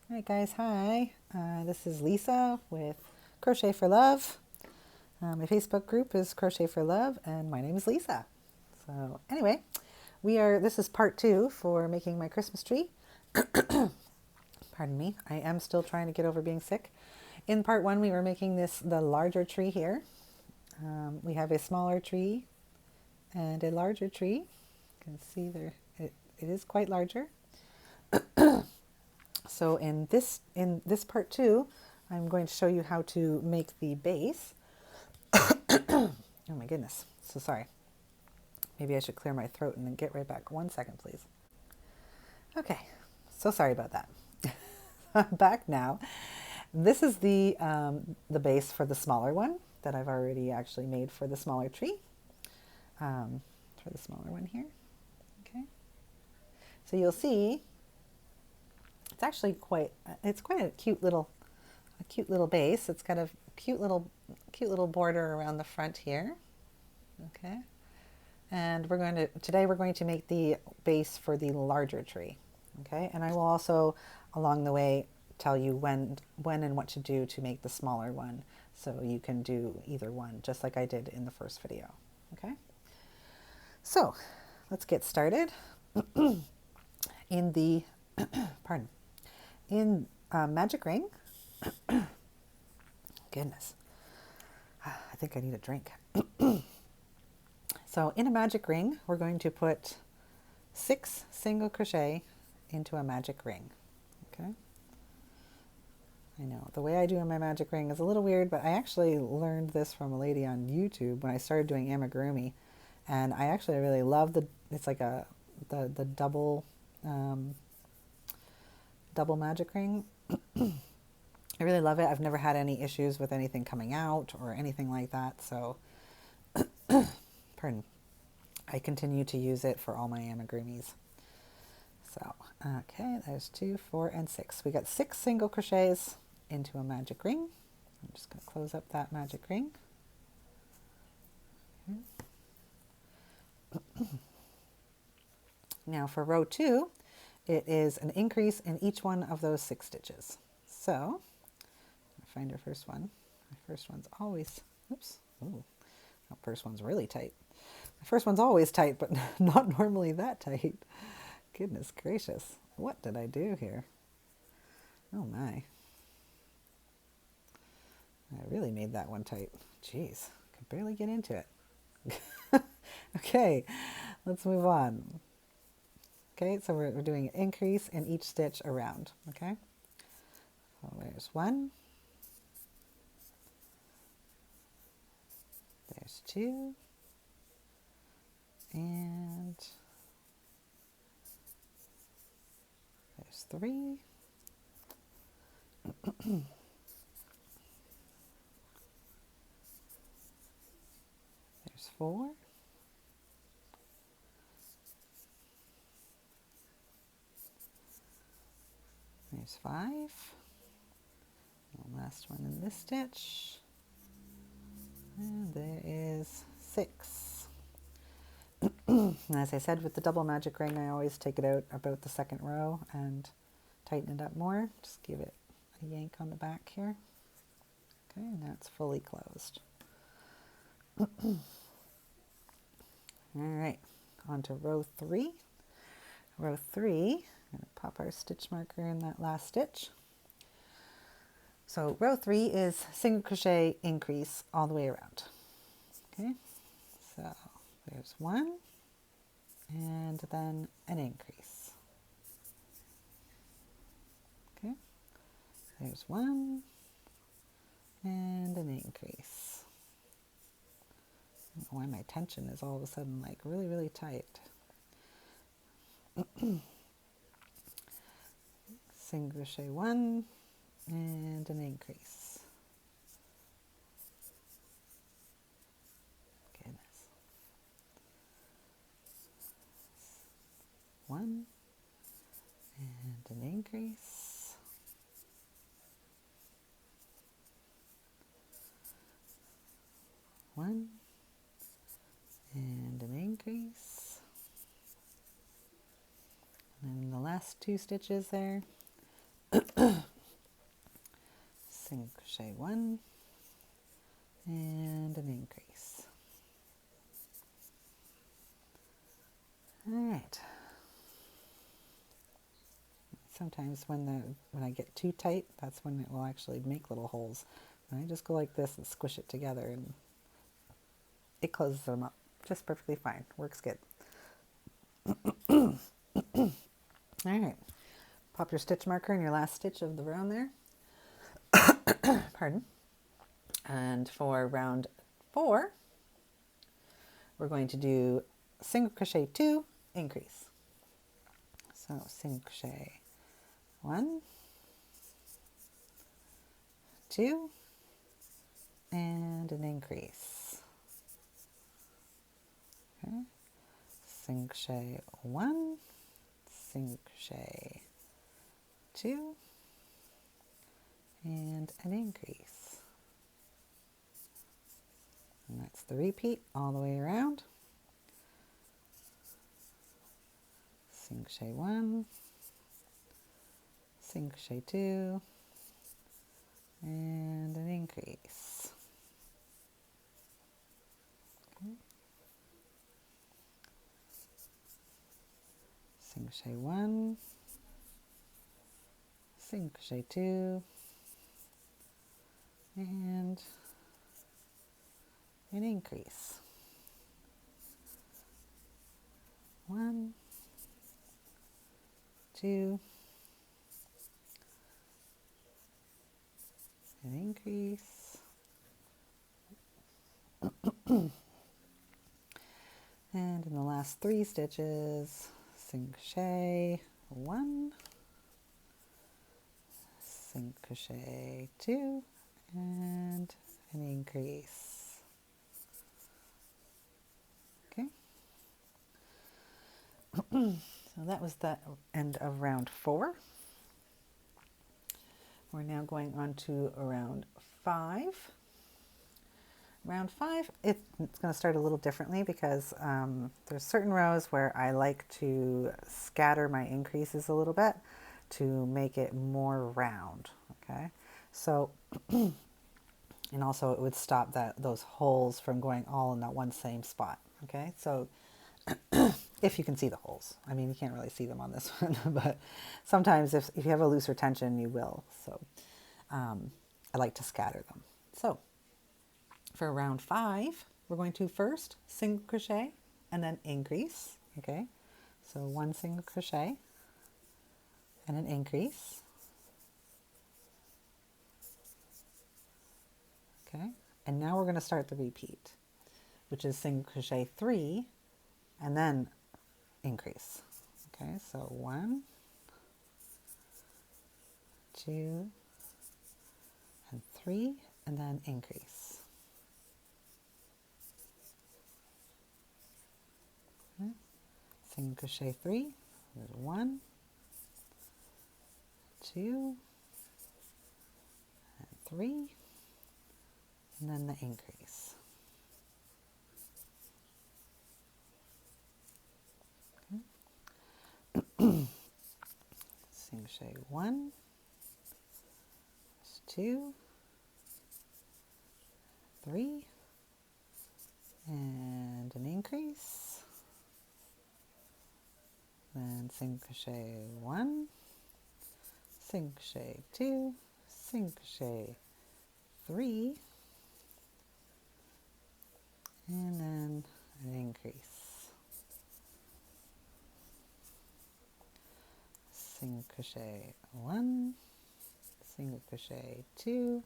Alright guys, hi. This is Lisa with Crochet for Love. My Facebook group is Crochet for Love and my name is Lisa. So anyway, this is part 2 for making my Christmas tree. Pardon me, I am still trying to get over being sick. In part 1 we were making the larger tree here. We have a smaller tree and a larger tree. You can see there it is quite larger. So in this part 2, I'm going to show you how to make the base. Oh my goodness, so sorry. Maybe I should clear my throat and then get right back. 1 second, please. Okay, so sorry about that. I'm back now. This is the base for the smaller one that I've already actually made for the smaller tree. For the smaller one here. Okay. So you'll see it's actually quite a cute little base. It's got a cute little border around the front here. Okay. And today we're going to make the base for the larger tree. Okay. And I will also along the way tell you when and what to do to make the smaller one, so you can do either one just like I did in the first video. Okay. So let's get started. In the pardon. In magic ring, goodness, I think I need a drink. So in a magic ring, we're going to put 6 single crochet into a magic ring. Okay. I know the way I do in my magic ring is a little weird, but I actually learned this from a lady on YouTube when I started doing amigurumi, and I actually really love it's like the double magic ring. I really love it. I've never had any issues with anything coming out or anything like that. So, pardon, I continue to use it for all my amigurumis. So, okay, there's 2, 4, and 6. We got 6 single crochets into a magic ring. I'm just going to close up that magic ring. Okay. Now for row 2, it is an increase in each one of those 6 stitches. So, find our first one. My first one's always, oops, ooh, my first one's really tight. My first one's always tight, but not normally that tight. Goodness gracious, what did I do here? Oh my. I really made that one tight. Jeez, I could barely get into it. Okay, let's move on. Okay, so we're doing an increase in each stitch around, okay? So there's 1. There's 2. And there's 3. There's 4. There's 5. And last one in this stitch. And there is 6. And as I said with the double magic ring, I always take it out about the second row and tighten it up more. Just give it a yank on the back here. Okay, and that's fully closed. All right, on to row 3. Row 3, I'm going to pop our stitch marker in that last stitch. So row 3 is single crochet increase all the way around. Okay, so there's 1 and then an increase. Okay, there's 1 and an increase. I don't know why my tension is all of a sudden like really tight. Single crochet 1 and an increase. Goodness. 1 and an increase. One and an increase. And then the last 2 stitches there. crochet 1 and an increase. All right. Sometimes when I get too tight, that's when it will actually make little holes. And I just go like this and squish it together, and it closes them up just perfectly fine. Works good. All right. Pop your stitch marker in your last stitch of the round there. Pardon. And for round 4, we're going to do single crochet 2, increase. So single crochet 1, 2, and an increase. Okay. Single crochet 1, single crochet 2, and an increase. And that's the repeat all the way around. Single crochet 1, single crochet 2, and an increase. Okay. Single crochet 1, single crochet 2, and an increase. 1, 2, an increase, and in the last 3 stitches, single crochet 1, single crochet 2, and an increase. Okay. So that was the end of round 4. We're now going on to round 5. Round 5, it's going to start a little differently because there's certain rows where I like to scatter my increases a little bit to make it more round. Okay, so and also it would stop those holes from going all in that one same spot. Okay, so if you can see the holes. I mean, you can't really see them on this one, but sometimes if you have a looser tension, you will. So I like to scatter them. So for round 5, we're going to first single crochet and then increase. Okay, so 1 single crochet and an increase. Okay, and now we're going to start the repeat, which is single crochet 3 and then increase. Okay, so 1, 2, and 3, and then increase. Okay. Single crochet 3, 1, 2, and 3, and then the increase. Okay. Single crochet 1, 2, 3, and an increase. Then single crochet 1, single crochet 2, single crochet 3, and then an increase. Single crochet 1, single crochet 2,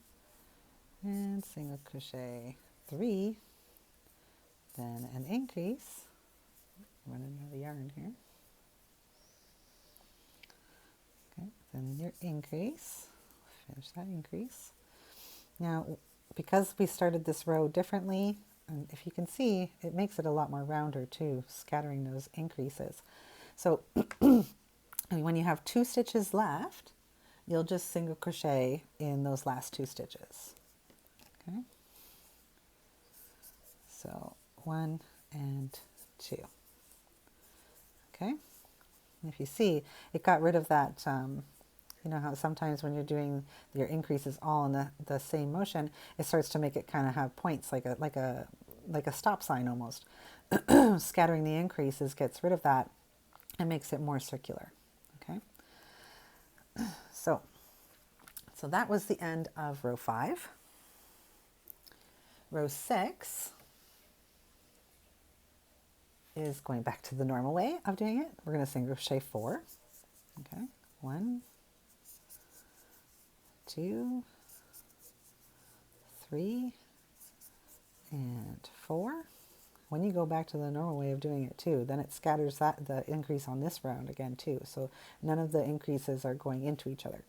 and single crochet 3, then an increase. I'm running out of yarn here. Okay, then your increase, finish that increase. Now, because we started this row differently, and if you can see, it makes it a lot more rounder too, scattering those increases. So when you have 2 stitches left, you'll just single crochet in those last 2 stitches. Okay, so 1 and 2. Okay, and if you see, it got rid of that You know how sometimes when you're doing your increases all in the same motion, it starts to make it kind of have points like a stop sign almost. Scattering the increases gets rid of that and makes it more circular. Okay. So that was the end of row 5. Row 6 is going back to the normal way of doing it. We're going to single crochet 4. Okay, 1, 2, 3, and 4. When you go back to the normal way of doing it too, then it scatters the increase on this round again too. So none of the increases are going into each other.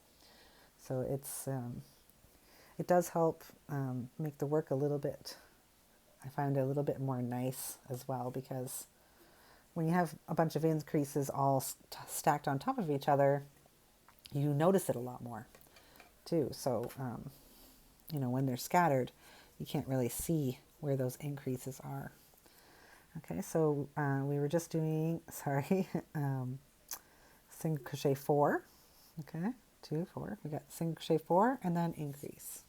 So it does help make the work a little bit, I find, a little bit more nice as well, because when you have a bunch of increases all stacked on top of each other, you notice it a lot more too. So, you know, when they're scattered, you can't really see where those increases are. Okay, so we were just doing, single crochet 4. Okay, 2, 4. We got single crochet 4 and then increase.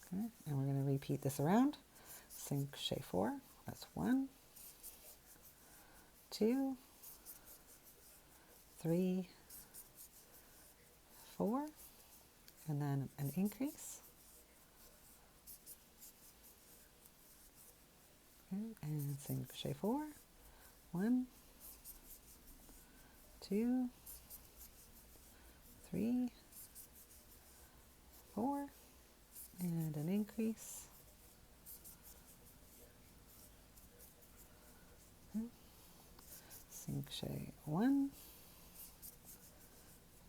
Okay, and we're going to repeat this around. Single crochet 4. That's 1, 2, 3, 4, and then an increase. Okay, and single crochet 4. 1, 2, 3, 4, and an increase. Okay. Single crochet 1,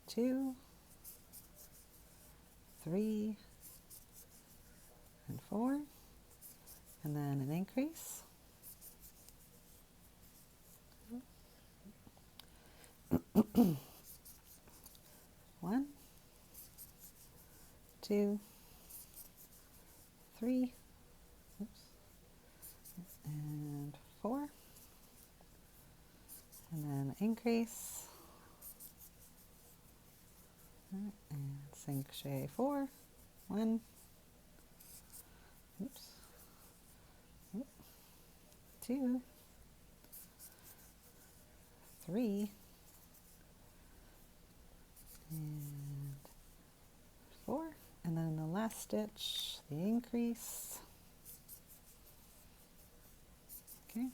2, 3, and 4, and then an increase. 1, 2, 3, and 4, and then increase. And single crochet 4, 1, 2, 3, and 4, and then in the last stitch, the increase. Okay.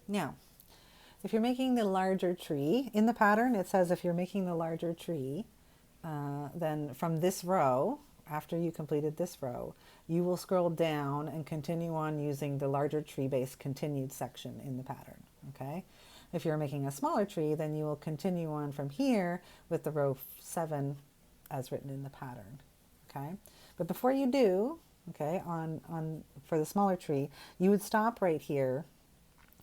Now, if you're making the larger tree, in the pattern it says if you're making the larger tree, then from this row, after you completed this row, you will scroll down and continue on using the larger tree base continued section in the pattern. Okay. If you're making a smaller tree, then you will continue on from here with the row 7 as written in the pattern. Okay. But before you do, okay, for the smaller tree, you would stop right here.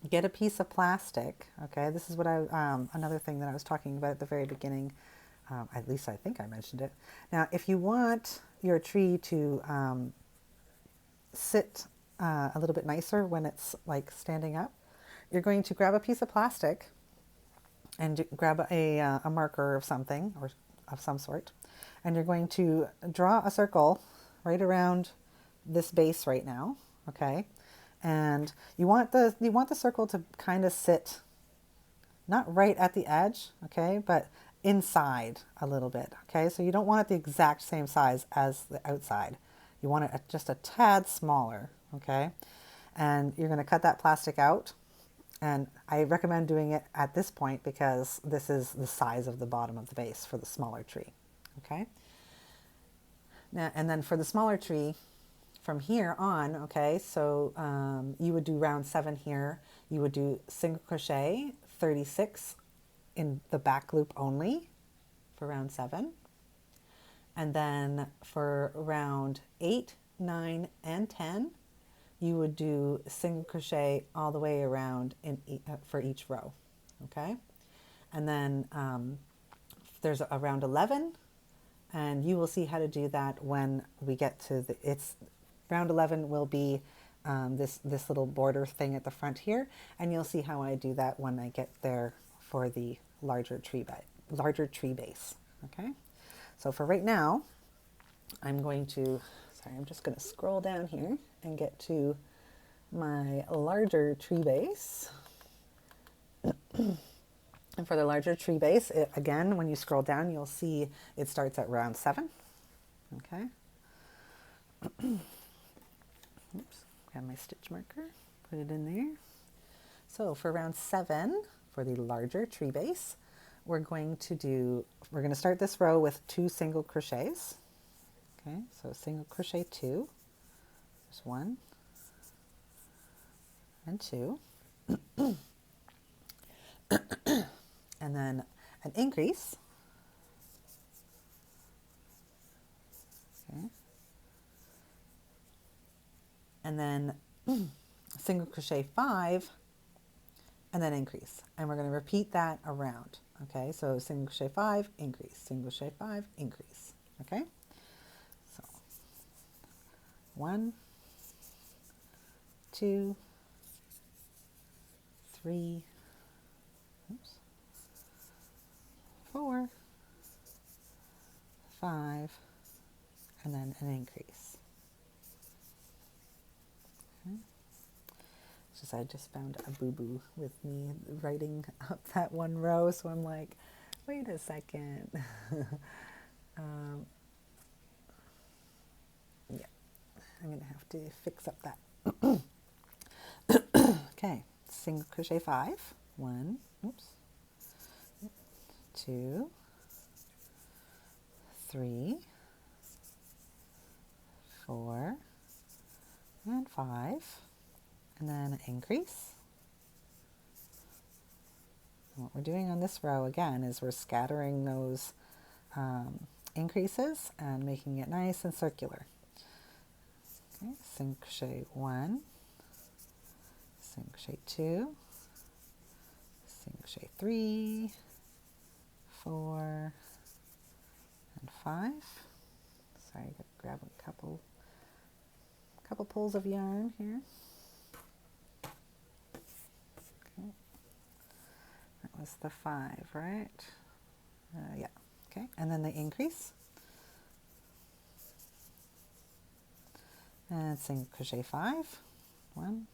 Get a piece of plastic, okay? This is what another thing that I was talking about at the very beginning. At least I think I mentioned it. Now, if you want your tree to sit a little bit nicer when it's like standing up, you're going to grab a piece of plastic and grab a marker of something or of some sort, and you're going to draw a circle right around this base right now, okay? And you want the circle to kind of sit not right at the edge, okay, but inside a little bit, okay? So you don't want it the exact same size as the outside. You want it just a tad smaller, okay? And you're going to cut that plastic out. And I recommend doing it at this point because this is the size of the bottom of the base for the smaller tree, okay? Now, and then for the smaller tree, from here on, okay, so you would do round 7 here. You would do single crochet 36 in the back loop only for round 7. And then for round 8, 9, and 10, you would do single crochet all the way around for each row, okay? And then there's a round 11, and you will see how to do that when we get to round 11 will be this little border thing at the front here, and you'll see how I do that when I get there for the larger tree base. Okay, so for right now, I'm going to, sorry, I'm just going to scroll down here and get to my larger tree base. And for the larger tree base, again, when you scroll down, you'll see it starts at round 7. Okay. Oops, grab my stitch marker, put it in there. So for round 7, for the larger tree base, we're going to start this row with 2 single crochets. Okay, so single crochet 2, there's 1 and 2, and then an increase. Okay. And then single crochet 5, and then increase. And we're going to repeat that around. Okay, so single crochet 5, increase, single crochet 5, increase. Okay, so 1, 2, 3, oops, 4, 5, and then an increase. Okay. I just found a boo-boo with me writing up that one row, so I'm like, wait a second. Yeah, I'm gonna have to fix up that. Okay, single crochet 5, 1, oops, 2, 3, 4, and 5, and then increase. And what we're doing on this row again is we're scattering those increases and making it nice and circular. Okay, single crochet 1, single crochet 2, single crochet 3, 4, and 5. Sorry, I got to grab a couple pulls of yarn here. Okay, that was the 5, right? Yeah. Okay, and then the increase. And single crochet 5, 1,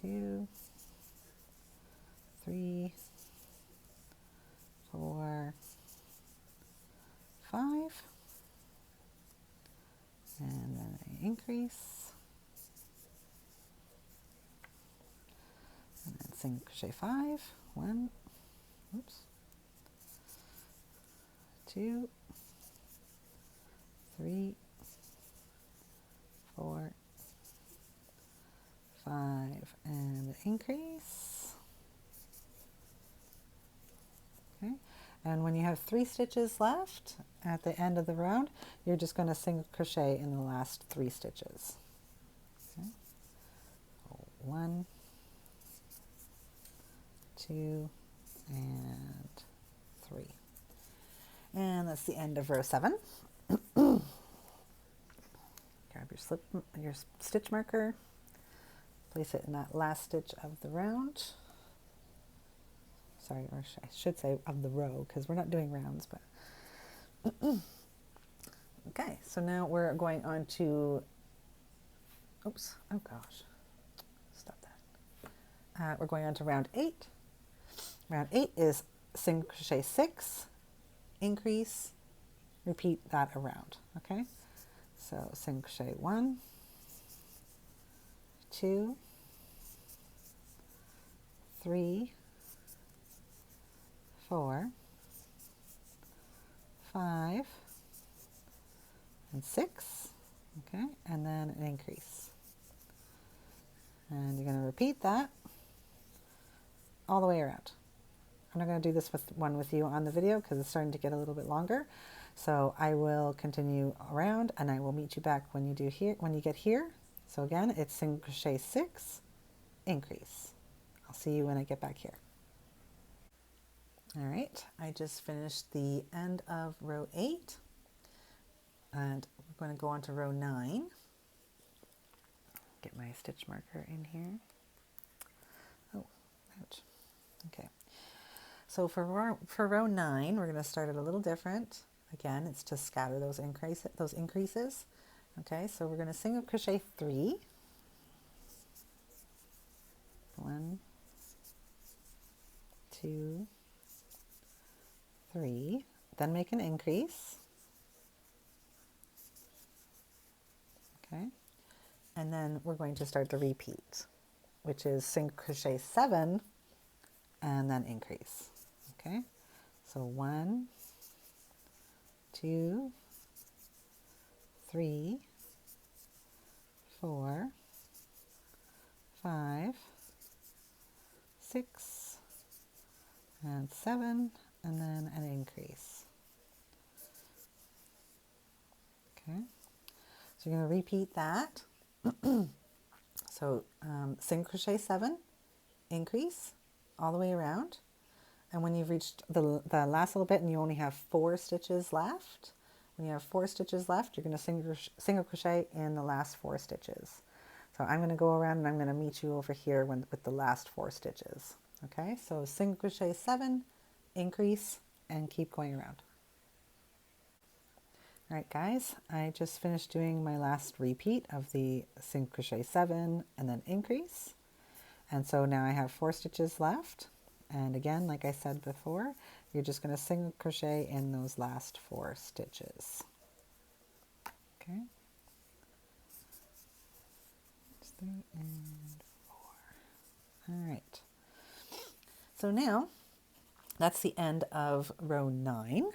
2, 3, 4, 5, and then an increase, and then single crochet 5, 1, oops, 2, 3, 4, 5, and an increase. Okay, and when you have 3 stitches left at the end of the round, you're just going to single crochet in the last 3 stitches. Okay. 1, 2, and 3. And that's the end of row 7. Grab your stitch marker, place it in that last stitch of the round. Sorry, or I should say of the row, because we're not doing rounds, but okay, so now we're going on to, oops, oh gosh, stop that. We're going on to round 8. Round 8 is single crochet 6, increase, repeat that around. Okay, so single crochet 1, 2, 3, 4, 5, and 6. Okay, and then an increase, and you're going to repeat that all the way around. I'm not going to do this one with you on the video because it's starting to get a little bit longer. So I will continue around, and I will meet you back when you get here. So again, it's single crochet 6, increase. I'll see you when I get back here. All right, I just finished the end of row 8, and we're going to go on to row 9. Get my stitch marker in here. Oh, ouch. Okay. So for row 9, we're going to start it a little different. Again, it's to scatter those increases. Okay, so we're going to single crochet 3. 1, 2, 3. Then make an increase. Okay, and then we're going to start the repeat, which is single crochet 7 and then increase. Okay, so 1, 2, 3, 4, 5, 6, and 7, and then an increase. Okay, so you're going to repeat that. So single crochet 7, increase all the way around, and when you've reached the last little bit and you only have 4 stitches left, when you have 4 stitches left, you're going to single crochet in the last 4 stitches. So I'm going to go around and I'm going to meet you over here with the last 4 stitches. Okay, so single crochet 7, increase, and keep going around. All right, guys, I just finished doing my last repeat of the single crochet 7 and then increase. And so now I have 4 stitches left. And again, like I said before, you're just going to single crochet in those last 4 stitches. Okay. 3 and 4. All right. So now that's the end of row 9.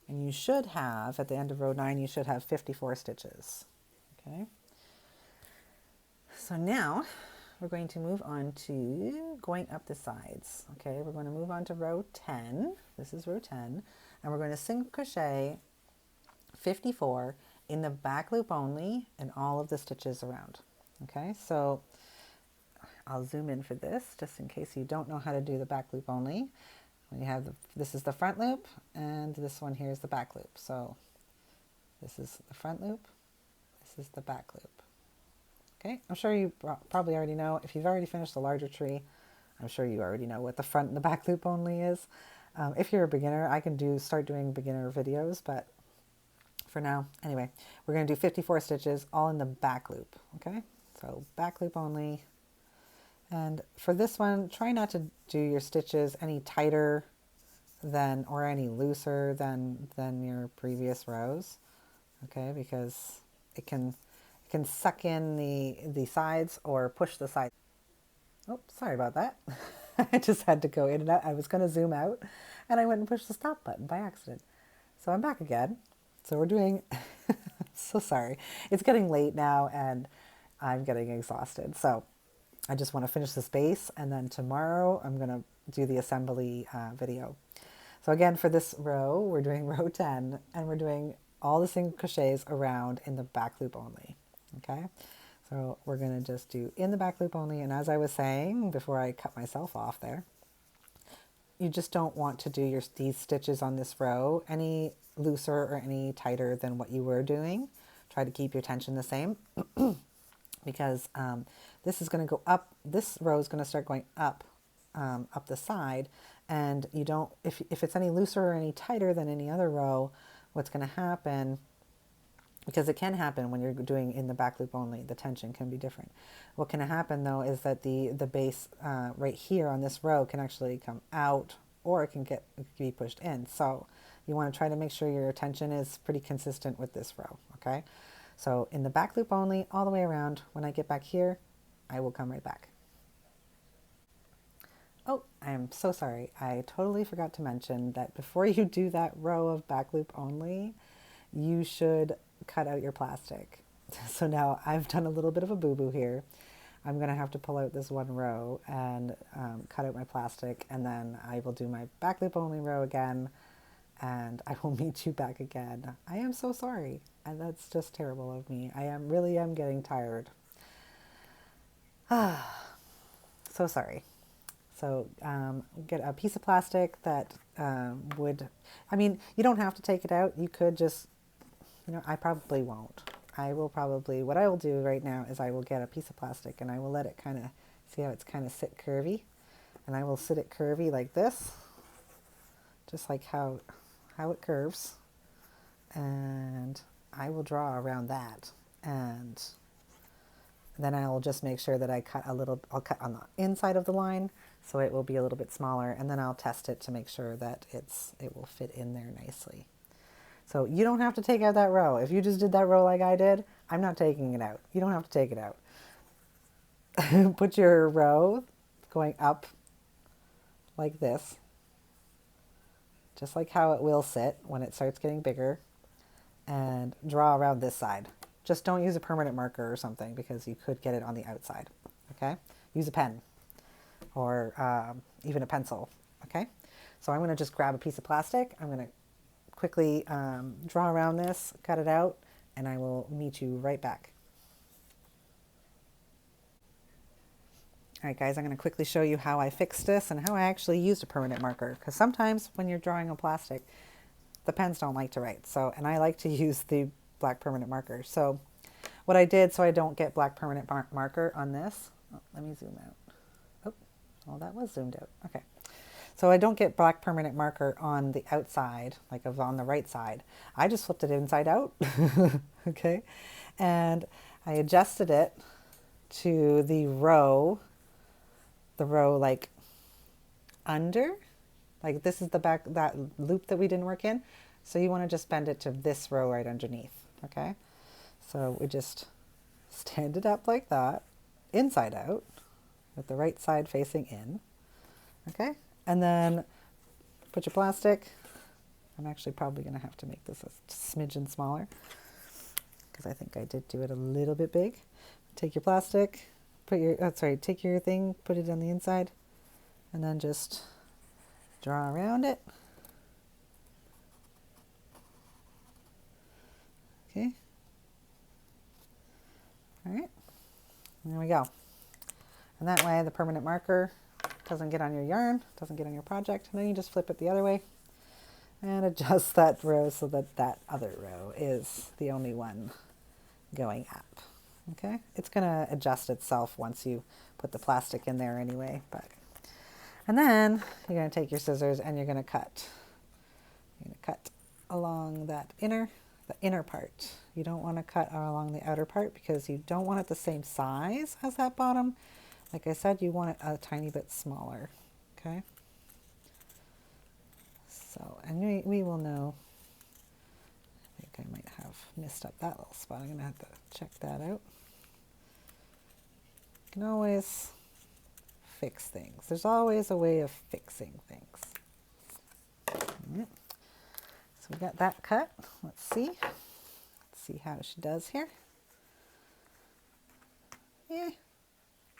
And you should have, at the end of row 9, you should have 54 stitches. Okay. So now we're going to move on to going up the sides. Okay, we're going to move on to row 10. This is row 10. And we're going to single crochet 54 in the back loop only and all of the stitches around. Okay, so I'll zoom in for this just in case you don't know how to do the back loop only. We have this is the front loop and this one here is the back loop. So this is the front loop, this is the back loop. Okay, I'm sure you probably already know. If you've already finished the larger tree, I'm sure you already know what the front and the back loop only is. If you're a beginner, I can start doing beginner videos, but for now, anyway, we're going to do 54 stitches all in the back loop. Okay, so back loop only. And for this one, try not to do your stitches any tighter than or any looser than your previous rows. Okay, because it can suck in the sides or push the sides. Oh, sorry about that. I just had to go in and out. I was going to zoom out and I went and pushed the stop button by accident. So I'm back again. So we're doing, so sorry. It's getting late now and I'm getting exhausted. So I just want to finish this base and then tomorrow I'm going to do the assembly video. So again, for this row, we're doing row 10 and we're doing all the single crochets around in the back loop only. Okay, so we're going to just do in the back loop only. And as I was saying before I cut myself off there, you just don't want to do these stitches on this row any looser or any tighter than what you were doing. Try to keep your tension the same because this is going to go up. This row is going to start going up, up the side. And you don't, if it's any looser or any tighter than any other row, what's going to happen, because it can happen when you're doing in the back loop only, the tension can be different. What can happen though is that the base right here on this row can actually come out or it can be pushed in. So you want to try to make sure your tension is pretty consistent with this row, okay? So in the back loop only, all the way around. When I get back here, I will come right back. Oh, I'm so sorry. I totally forgot to mention that before you do that row of back loop only, you should cut out your plastic. So now I've done a little bit of a boo-boo here. I'm going to have to pull out this one row and cut out my plastic, and then I will do my back loop only row again, and I will meet you back again. I am so sorry. And that's just terrible of me. I really am getting tired. So sorry. So get a piece of plastic that I mean, you don't have to take it out. You could just, I probably won't. I will probably, what I will do right now is I will get a piece of plastic and I will let it kind of, see how it's kind of sit curvy? And I will sit it curvy like this, just like how it curves. And I will draw around that. And then I will just make sure that I cut a little, I'll cut on the inside of the line so it will be a little bit smaller, and then I'll test it to make sure that it will fit in there nicely. So you don't have to take out that row. If you just did that row like I did, I'm not taking it out. You don't have to take it out. Put your row going up like this, just like how it will sit when it starts getting bigger, and draw around this side. Just don't use a permanent marker or something because you could get it on the outside, okay? Use a pen or even a pencil, okay? So I'm going to just grab a piece of plastic. I'm going to quickly draw around this, cut it out, and I will meet you right back. All right, guys, I'm going to quickly show you how I fixed this and how I actually used a permanent marker, because sometimes when you're drawing on plastic, the pens don't like to write. So, and I like to use the black permanent marker. So what I did, so I don't get black permanent marker on this, let me zoom out. Oh, that was zoomed out. Okay. So I don't get black permanent marker on the outside, like on the right side. I just flipped it inside out, okay? And I adjusted it to the row like under, like this is the back, that loop that we didn't work in. So you want to just bend it to this row right underneath, okay? So we just stand it up like that, inside out, with the right side facing in, okay? And then put your plastic. I'm actually probably going to have to make this a smidgen smaller because I think I did do it a little bit big. Take your plastic, take your thing, put it on the inside, and then just draw around it. Okay. All right. There we go. And that way the permanent marker doesn't get on your yarn, doesn't get on your project. And then you just flip it the other way and adjust that row so that that other row is the only one going up. Okay, it's going to adjust itself once you put the plastic in there anyway. And then you're going to take your scissors and you're going to cut. You're going to cut along the inner part. You don't want to cut along the outer part because you don't want it the same size as that bottom. Like I said, you want it a tiny bit smaller. Okay. So, and we will know. I think I might have messed up that little spot. I'm going to have to check that out. You can always fix things. There's always a way of fixing things. Right. So we got that cut. Let's see how she does here. Yeah.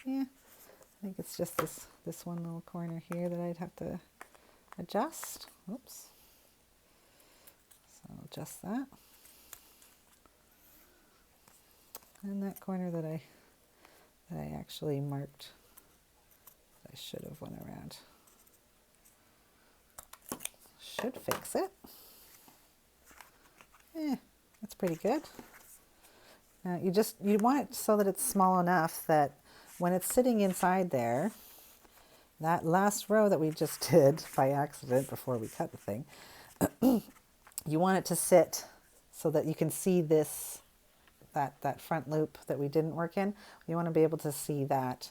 I think it's just this one little corner here that I'd have to adjust. Oops. So I'll adjust that. And that corner that I actually marked, I should have went around. Should fix it. That's pretty good. Now you want it so that it's small enough that when it's sitting inside there, that last row that we just did by accident before we cut the thing, you want it to sit so that you can see this, that front loop that we didn't work in. You want to be able to see that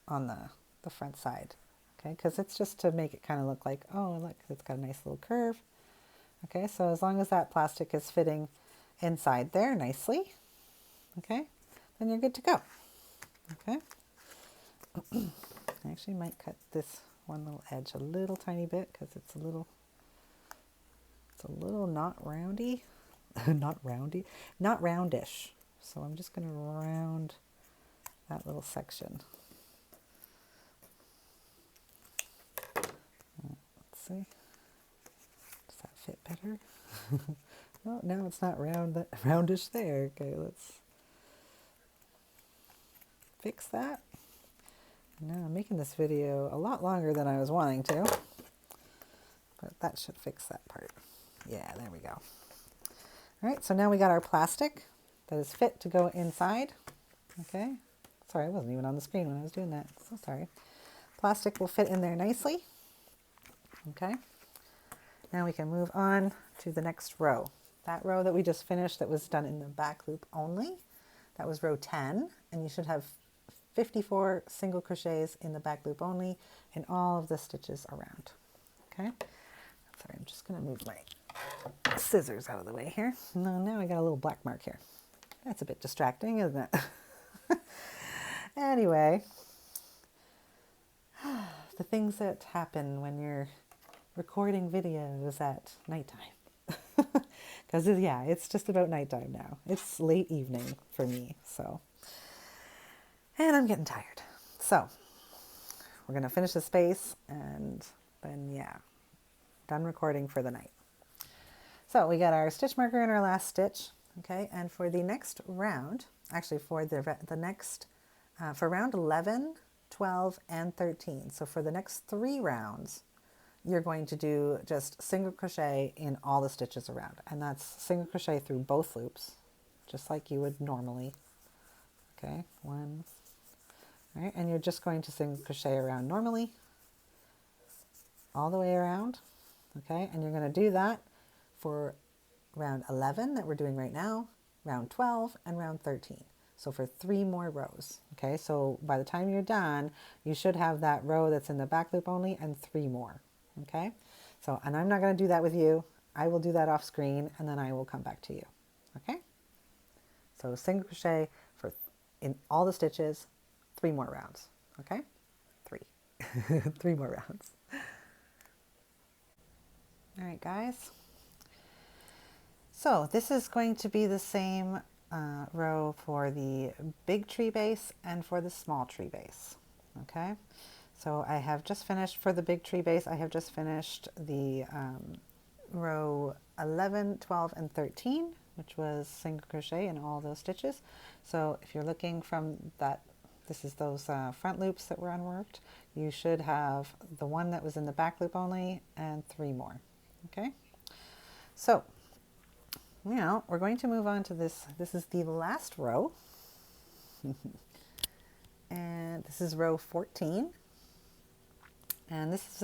on the front side, okay? Because it's just to make it kind of look like, oh, look, it's got a nice little curve. Okay, so as long as that plastic is fitting inside there nicely, okay, then you're good to go. Okay. I actually might cut this one little edge a little tiny bit because it's a little not roundy, not roundish. So I'm just going to round that little section. Let's see. Does that fit better? Oh, no, it's not roundish there. Okay, let's fix that. Now I'm making this video a lot longer than I was wanting to, but that should fix that part. Yeah, there we go. All right, so now we got our plastic. that is fit to go inside. Okay, sorry, I wasn't even on the screen when I was doing that. So sorry. Plastic will fit in there nicely. Okay, now we can move on to the next row. That row that we just finished that was done in the back loop only, that was row 10, and you should have 54 single crochets in the back loop only in all of the stitches around. Okay, sorry, I'm just going to move my scissors out of the way here. No, now I got a little black mark here. That's a bit distracting, isn't it? Anyway, the things that happen when you're recording videos at nighttime. Because yeah, it's just about nighttime now. It's late evening for me, so. And I'm getting tired. So we're going to finish the space and then, yeah, done recording for the night. So we got our stitch marker in our last stitch. Okay, and for the next round, actually for the next, for round 11, 12, and 13. So for the next 3 rounds, you're going to do just single crochet in all the stitches around. And that's single crochet through both loops, just like you would normally. Okay, 1. All right, and you're just going to single crochet around normally, all the way around. Okay, and you're going to do that for round 11 that we're doing right now, round 12, and round 13. So for 3 more rows. Okay, so by the time you're done, you should have that row that's in the back loop only and 3 more. Okay, so, and I'm not going to do that with you. I will do that off screen and then I will come back to you. Okay, so single crochet for in all the stitches, 3 more rounds. Okay, 3. 3 more rounds. All right, guys. So this is going to be the same row for the big tree base and for the small tree base. Okay, so I have just finished for the big tree base. I have just finished the row 11, 12, and 13, which was single crochet in all those stitches. So if you're looking from that, this is those front loops that were unworked. You should have the one that was in the back loop only and 3 more. Okay, so now we're going to move on to this. This is the last row. And this is row 14. And this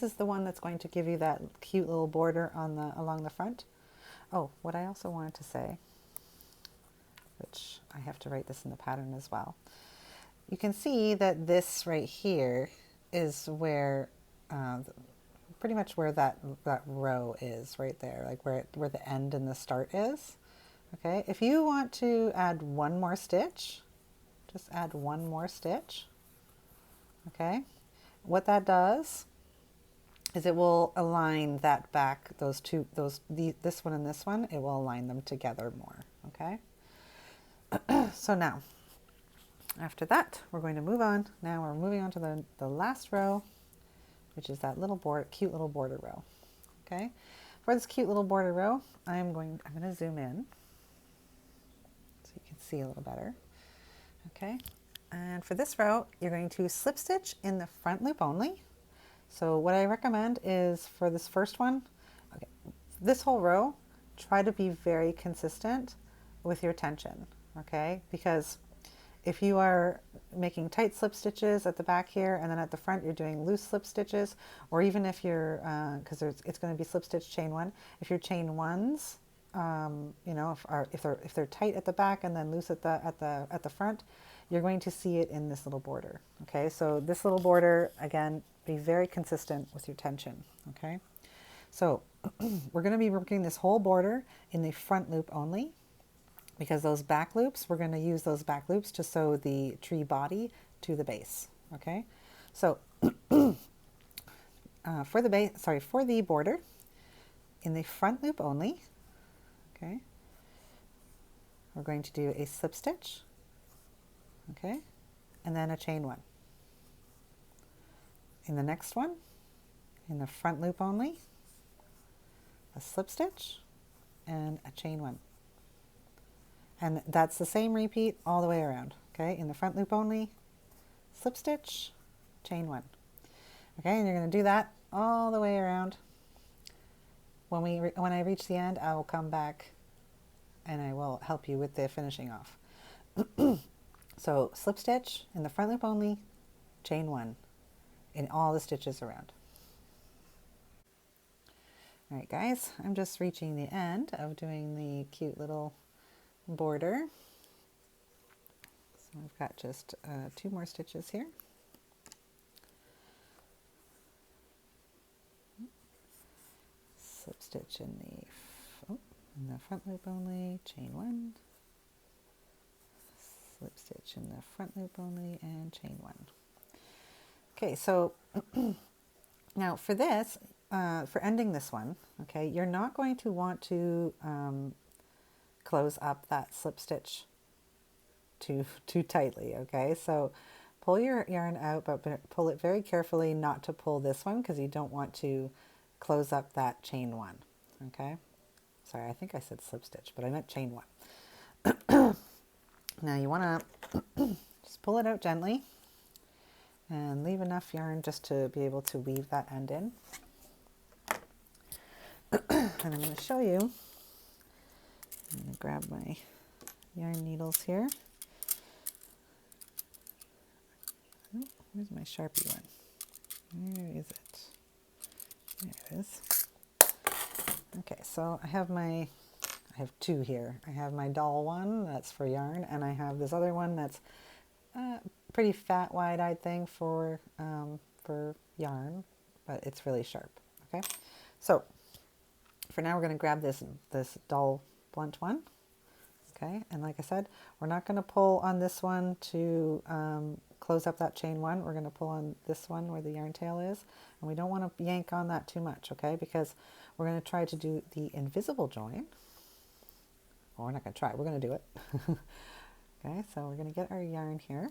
is the one that's going to give you that cute little border on the along the front. Oh, what I also wanted to say, which I have to write this in the pattern as well. You can see that this right here is where pretty much where that row is right there, like where the end and the start is. Okay, if you want to add 1 more stitch, just add 1 more stitch. Okay, what that does is it will align that back, this one and this one, it will align them together more. Okay, so now after that we're going to move on. Now we're moving on to the last row, which is that little cute little border row. Okay, for this cute little border row, I'm going to zoom in so you can see a little better. Okay, and for this row, you're going to slip stitch in the front loop only. So what I recommend is for this first one, okay, this whole row, try to be very consistent with your tension. Okay, because if you are making tight slip stitches at the back here and then at the front you're doing loose slip stitches, or even if you're, because it's going to be slip stitch chain 1, if you're chain 1s, you know, if they're tight at the back and then loose at the front, you're going to see it in this little border. Okay, so this little border, again, be very consistent with your tension. Okay, so we're going to be working this whole border in the front loop only, because those back loops, we're going to use those back loops to sew the tree body to the base. Okay, so for the border in the front loop only, okay, we're going to do a slip stitch, okay, and then a chain 1. In the next one, in the front loop only, a slip stitch and a chain 1. And that's the same repeat all the way around. Okay, in the front loop only, slip stitch, chain 1. Okay, and you're going to do that all the way around. When I reach the end, I will come back and I will help you with the finishing off. So slip stitch in the front loop only, chain 1 in all the stitches around. All right guys, I'm just reaching the end of doing the cute little border. So I've got just 2 more stitches here. Slip stitch in the front loop only, chain 1, slip stitch in the front loop only, and chain 1. Okay, so now for this, for ending this one, okay, you're not going to want to close up that slip stitch too tightly, okay? So pull your yarn out, but pull it very carefully not to pull this one because you don't want to close up that chain 1, okay? Sorry, I think I said slip stitch, but I meant chain 1. Now you want to just pull it out gently and leave enough yarn just to be able to weave that end in. And I'm going to show you. I'm going to grab my yarn needles here. Oh, where's my Sharpie one? Where is it? There it is. Okay, so I have 2 here. I have my doll one, that's for yarn, and I have this other one that's pretty fat, wide-eyed thing for yarn, but it's really sharp. Okay, so for now we're going to grab this dull blunt one. Okay, and like I said, we're not going to pull on this one to close up that chain 1. We're going to pull on this one where the yarn tail is, and we don't want to yank on that too much, okay, because we're going to try to do the invisible join. Well, we're not going to try, we're going to do it. Okay, so we're going to get our yarn here.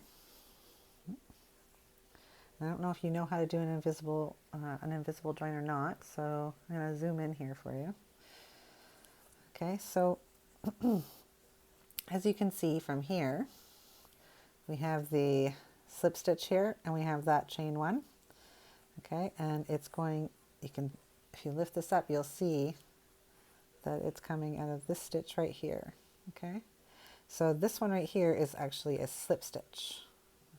I don't know if you know how to do an invisible join or not, so I'm going to zoom in here for you. Okay, so as you can see from here, we have the slip stitch here, and we have that chain 1. Okay, and it's going, if you lift this up, you'll see that it's coming out of this stitch right here. Okay, so this one right here is actually a slip stitch.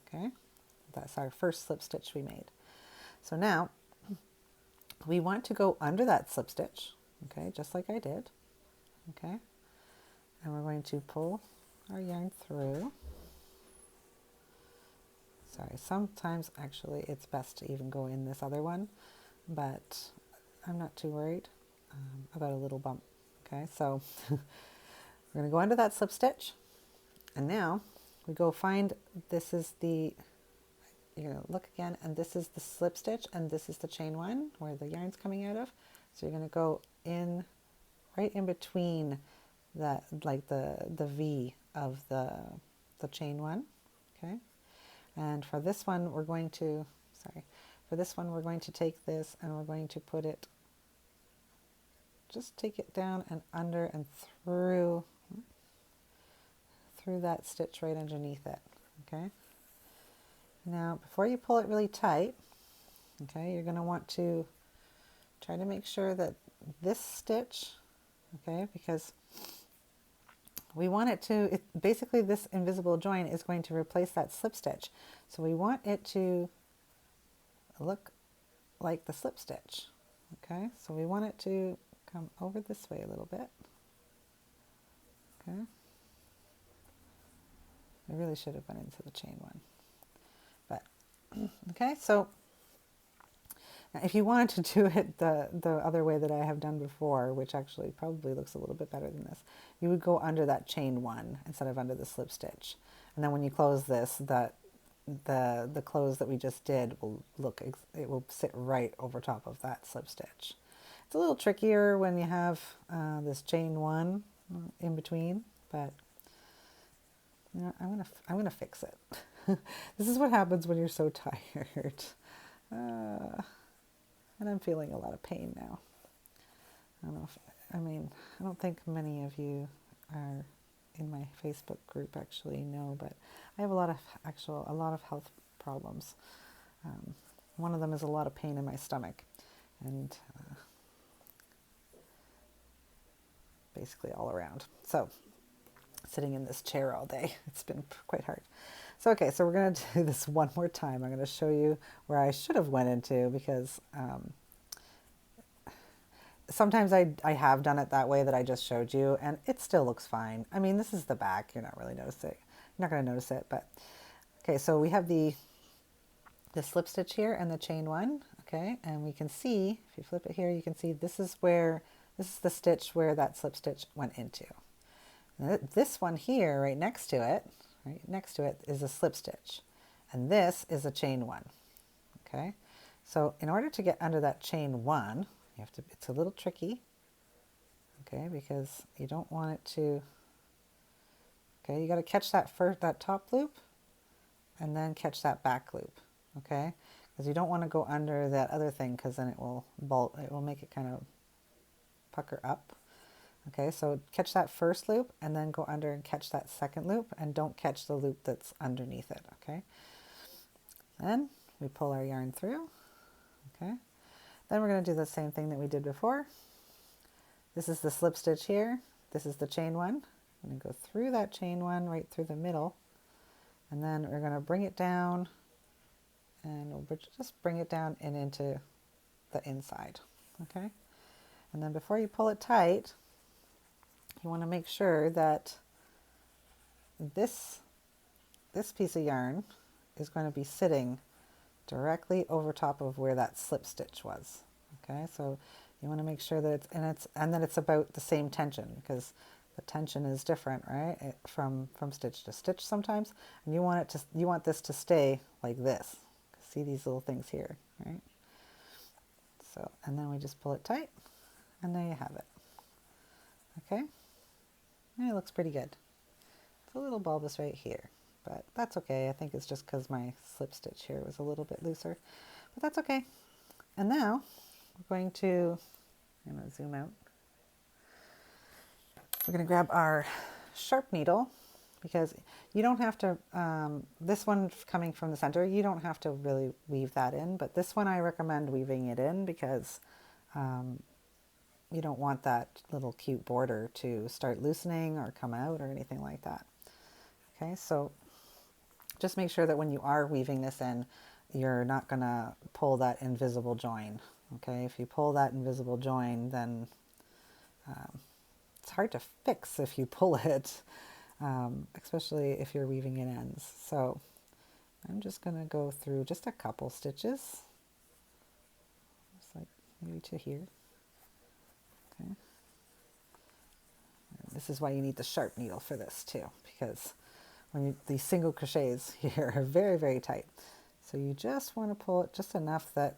Okay, that's our first slip stitch we made. So now we want to go under that slip stitch, okay, just like I did. Okay, and we're going to pull our yarn through. Sorry, sometimes actually it's best to even go in this other one, but I'm not too worried about a little bump. Okay, so we're going to go under that slip stitch, and now we go find, this is the, you're going to look again, and this is the slip stitch, and this is the chain 1 where the yarn's coming out of. So you're going to go in right in between that, like the V of the chain 1. Okay, and for this one we're going to, we're going to take this and we're going to put it, just take it down and under and through that stitch right underneath it. Okay, now before you pull it really tight, okay, you're going to want to try to make sure that this stitch, okay, because we want it to, basically this invisible join is going to replace that slip stitch. So we want it to look like the slip stitch. Okay, so we want it to come over this way a little bit. Okay, I really should have went into the chain 1. But okay, so if you wanted to do it the other way that I have done before, which actually probably looks a little bit better than this, you would go under that chain 1 instead of under the slip stitch. And then when you close this, the close that we just did will look, it will sit right over top of that slip stitch. It's a little trickier when you have this chain 1 in between, but you know, I'm gonna fix it. This is what happens when you're so tired. And I'm feeling a lot of pain now. I don't think many of you are in my Facebook group actually know, but I have a lot of health problems. One of them is a lot of pain in my stomach, and basically all around. So sitting in this chair all day, it's been quite hard. So okay, so we're going to do this one more time. I'm going to show you where I should have went into, because sometimes I have done it that way that I just showed you, and it still looks fine. I mean, this is the back. You're not really noticing it. You're not going to notice it, but okay. So we have the slip stitch here and the chain one. Okay, and we can see, if you flip it here, you can see this is the stitch where that slip stitch went into. Now, this one here, right next to it, is a slip stitch, and this is a chain one. Okay, so in order to get under that chain one, you have to. It's a little tricky. Okay, because you don't want it to. Okay, you got to catch that top loop, and then catch that back loop. Okay, because you don't want to go under that other thing, because then it will make it kind of pucker up. Okay, so catch that first loop and then go under and catch that second loop, and don't catch the loop that's underneath it. Okay, then we pull our yarn through. Okay, then we're going to do the same thing that we did before. This is the slip stitch here. This is the chain one. I'm going to go through that chain one right through the middle, and then we're going to bring it down, and we'll just bring it down and into the inside. Okay, and then before you pull it tight, you want to make sure that this piece of yarn is going to be sitting directly over top of where that slip stitch was. Okay, so you want to make sure that it's about the same tension, because the tension is different, right? From stitch to stitch sometimes, and you want this to stay like this. See these little things here, right? So, and then we just pull it tight, and there you have it. Okay, and it looks pretty good. It's a little bulbous right here, but that's okay. I think it's just because my slip stitch here was a little bit looser, but that's okay. And now I'm going to zoom out. We're going to grab our sharp needle, because you don't have to, this one coming from the center, you don't have to really weave that in, but this one I recommend weaving it in, because you don't want that little cute border to start loosening or come out or anything like that. Okay, so just make sure that when you are weaving this in, you're not going to pull that invisible join. Okay, if you pull that invisible join, then it's hard to fix if you pull it, especially if you're weaving in ends. So I'm just going to go through just a couple stitches, just like maybe to here. Okay. And this is why you need the sharp needle for this too, because these single crochets here are very, very tight. So you just want to pull it just enough that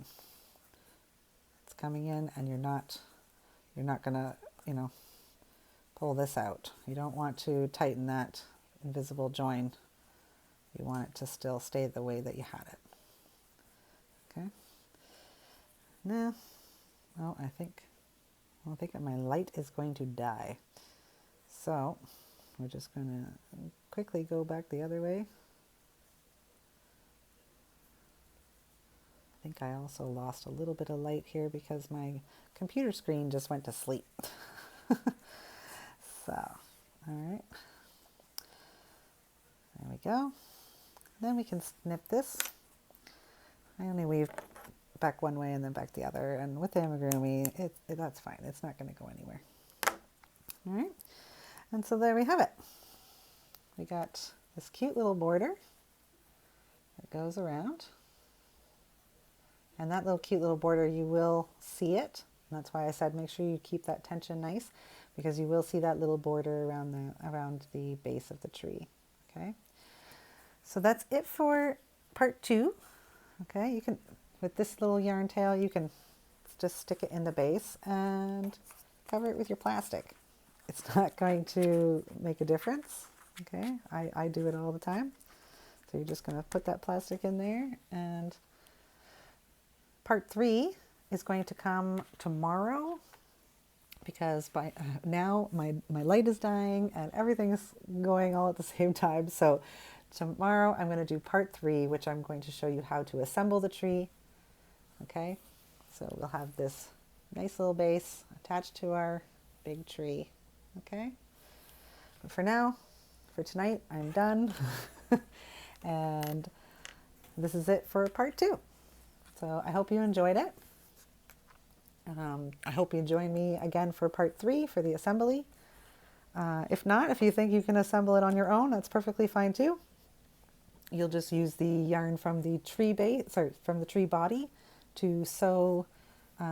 it's coming in, and you're not going to, pull this out. You don't want to tighten that invisible join. You want it to still stay the way that you had it. Okay. Now, I think my light is going to die. So we're just going to quickly go back the other way. I think I also lost a little bit of light here because my computer screen just went to sleep. So, all right. There we go. Then we can snip this. I only weave back one way and then back the other, and with the amigurumi, that's fine. It's not going to go anywhere. All right. And so there we have it. We got this cute little border that goes around. And that little cute little border, you will see it. And that's why I said make sure you keep that tension nice, because you will see that little border around the base of the tree. Okay. So that's it for part 2. Okay. You can, with this little yarn tail, you can just stick it in the base and cover it with your plastic. It's not going to make a difference. Okay. I do it all the time. So you're just going to put that plastic in there, and part 3 is going to come tomorrow, because by now my light is dying and everything is going all at the same time. So tomorrow I'm going to do part 3, which I'm going to show you how to assemble the tree. Okay, so we'll have this nice little base attached to our big tree. Okay. But for now, for tonight, I'm done. And this is it for part 2. So I hope you enjoyed it. I hope you join me again for part 3 for the assembly. If not, if you think you can assemble it on your own, that's perfectly fine too. You'll just use the yarn from the tree base, from the tree body to sew.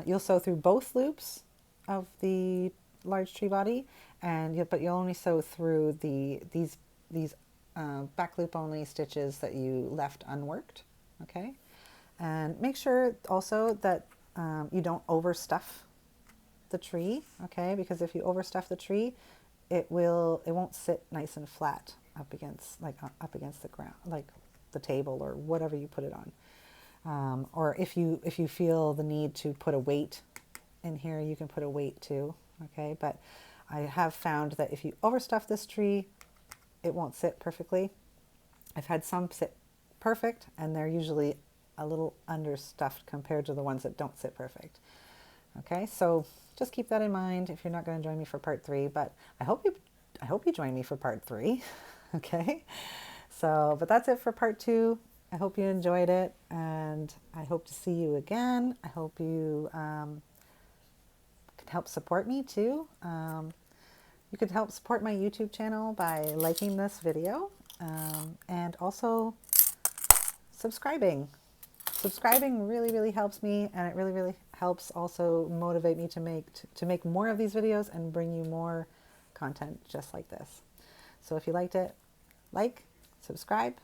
You'll sew through both loops of the large tree body, but you'll only sew through these back loop only stitches that you left unworked. Okay, and make sure also that you don't overstuff the tree. Okay, because if you overstuff the tree, it won't sit nice and flat up against the ground, like the table or whatever you put it on. Or if you feel the need to put a weight in here, you can put a weight too. Okay, but I have found that if you overstuff this tree, it won't sit perfectly. I've had some sit perfect, and they're usually a little understuffed compared to the ones that don't sit perfect. Okay, so just keep that in mind if you're not going to join me for part 3, but I hope you join me for part 3. Okay, so but that's it for part 2. I hope you enjoyed it, and I hope to see you again. I hope you can help support me too. You could help support my YouTube channel by liking this video, and also subscribing. Subscribing really, really helps me, and it really, really helps also motivate me to make more of these videos and bring you more content just like this. So if you liked it, like, subscribe,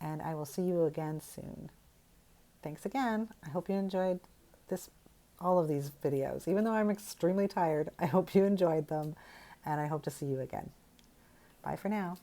and I will see you again soon. Thanks again. I hope you enjoyed all of these videos. Even though I'm extremely tired, I hope you enjoyed them, and I hope to see you again. Bye for now.